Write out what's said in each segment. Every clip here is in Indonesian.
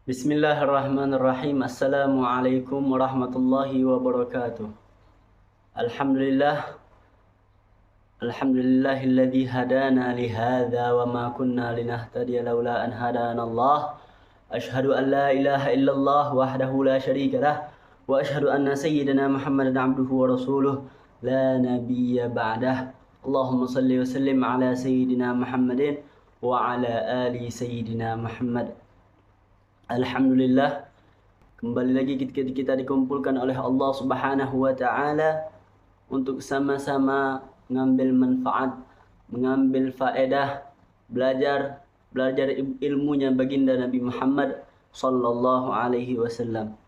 Bismillahirrahmanirrahim. Assalamualaikum warahmatullahi wabarakatuh. Alhamdulillah. Alhamdulillahilladzi hadana li hadza wa ma kunna linahtadiya laula an hadana Allah. Asyhadu an la ilaha illallah wahdahu la syarika lah wa asyhadu anna sayyidina Muhammadan abduhu wa rasuluh la nabiyya ba'dah. Allahumma salli wa sallim ala sayyidina Muhammadin wa ala ali sayyidina Muhammad. Alhamdulillah, kembali lagi kita dikumpulkan oleh Allah Subhanahu wa taala untuk sama-sama mengambil manfaat, mengambil faedah, belajar ilmunya baginda Nabi Muhammad sallallahu alaihi wasallam.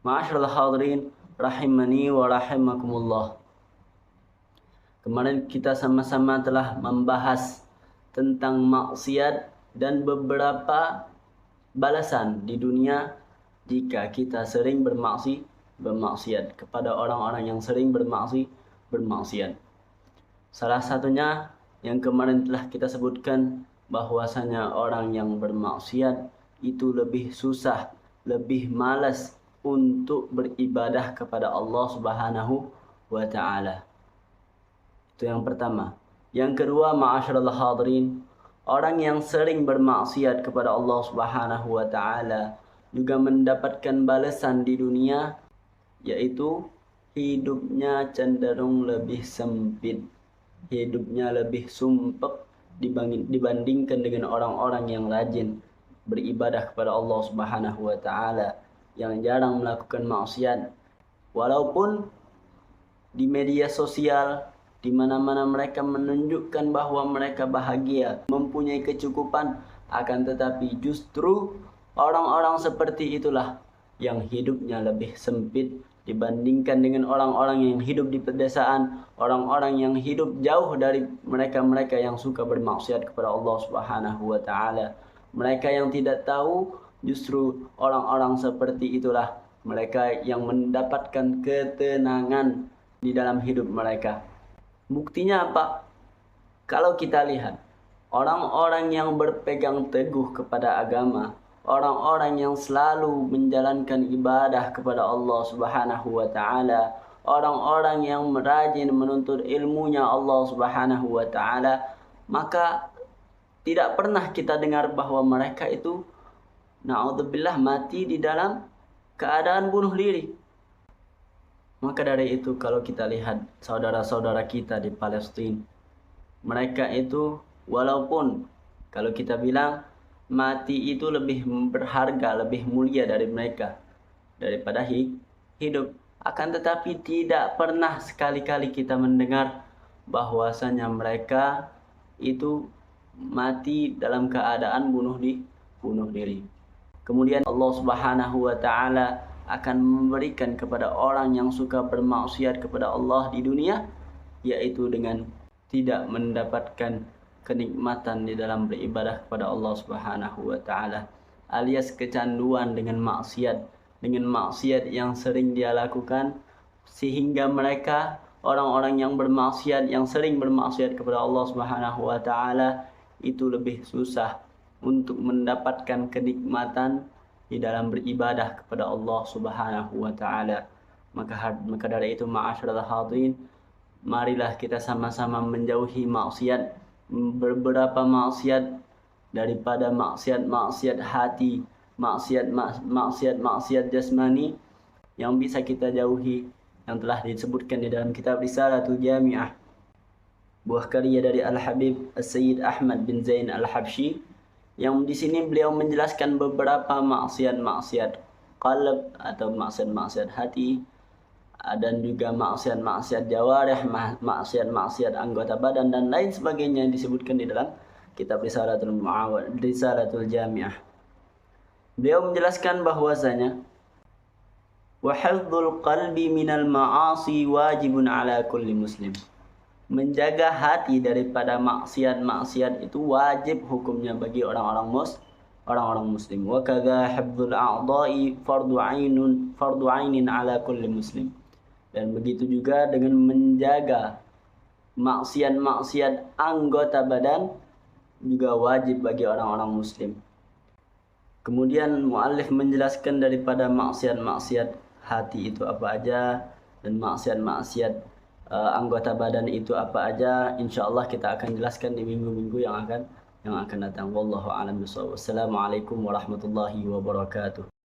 Ma'asyiral hadirin rahimani wa rahimakumullah. Kemarin kita sama-sama telah membahas tentang maksiat dan beberapa balasan di dunia jika kita sering bermaksiat kepada orang-orang yang sering bermaksiat. Salah satunya yang kemarin telah kita sebutkan bahwasanya orang yang bermaksiat itu lebih susah, lebih malas untuk beribadah kepada Allah Subhanahu wa taala. Itu yang pertama. Yang kedua, ma'asyiral hadirin, orang yang sering bermaksiat kepada Allah Subhanahu wa taala juga mendapatkan balasan di dunia, yaitu hidupnya cenderung lebih sempit, hidupnya lebih sumpek dibandingkan dengan orang-orang yang rajin beribadah kepada Allah Subhanahu wa taala, yang jarang melakukan maksiat. Walaupun di media sosial, di mana-mana mereka menunjukkan bahwa mereka bahagia, mempunyai kecukupan, akan tetapi justru orang-orang seperti itulah yang hidupnya lebih sempit dibandingkan dengan orang-orang yang hidup di pedesaan, orang-orang yang hidup jauh dari mereka-mereka yang suka bermaksiat kepada Allah Subhanahu wa taala. Mereka yang tidak tahu, justru orang-orang seperti itulah mereka yang mendapatkan ketenangan di dalam hidup mereka. Buktinya apa? Kalau kita lihat orang-orang yang berpegang teguh kepada agama, orang-orang yang selalu menjalankan ibadah kepada Allah Subhanahu wa taala, orang-orang yang rajin menuntut ilmunya Allah Subhanahu wa taala, maka tidak pernah kita dengar bahwa mereka itu na'udzubillah mati di dalam keadaan bunuh diri. Maka dari itu kalau kita lihat saudara-saudara kita di Palestina, mereka itu walaupun kalau kita bilang mati itu lebih berharga, lebih mulia dari mereka daripada hidup, akan tetapi tidak pernah sekali-kali kita mendengar bahwasanya mereka itu mati dalam keadaan bunuh diri. Kemudian Allah Subhanahu wa taala akan memberikan kepada orang yang suka bermaksiat kepada Allah di dunia, yaitu dengan tidak mendapatkan kenikmatan di dalam beribadah kepada Allah Subhanahu wa taala, alias kecanduan dengan maksiat yang sering dia lakukan, sehingga mereka orang-orang yang bermaksiat, yang sering bermaksiat kepada Allah Subhanahu wa taala itu lebih susah untuk mendapatkan kenikmatan di dalam beribadah kepada Allah Subhanahu wa taala. Maka dari itu, ma'asyiral hadirin, marilah kita sama-sama menjauhi maksiat, beberapa maksiat daripada maksiat hati, maksiat jasmani yang bisa kita jauhi, yang telah disebutkan di dalam kitab Risalatul Jami'ah, buah karya dari Al-Habib As-Sayyid Ahmad bin Zain Al-Habsyi, yang di sini beliau menjelaskan beberapa maksiat qalb atau maksiat hati, dan juga maksiat jawarih, maksiat anggota badan dan lain sebagainya yang disebutkan di dalam kitab Risalatul Jami'ah. Beliau menjelaskan bahwasanya wa hifdzul qalbi minal ma'asi wajibun ala kulli muslim. Menjaga hati daripada maksiat itu wajib hukumnya bagi orang-orang muslim. Wa kadza hifdzul a'dha'i fardu 'ainin 'ala kulli muslim. Dan begitu juga dengan menjaga maksiat anggota badan juga wajib bagi orang-orang muslim. Kemudian muallif menjelaskan daripada maksiat-maksiat hati itu apa aja dan maksiat-maksiat anggota badan itu apa aja. Insyaallah kita akan jelaskan di minggu-minggu yang akan datang. Wallahu a'lam bishawab. Wassalamualaikum warahmatullahi wabarakatuh.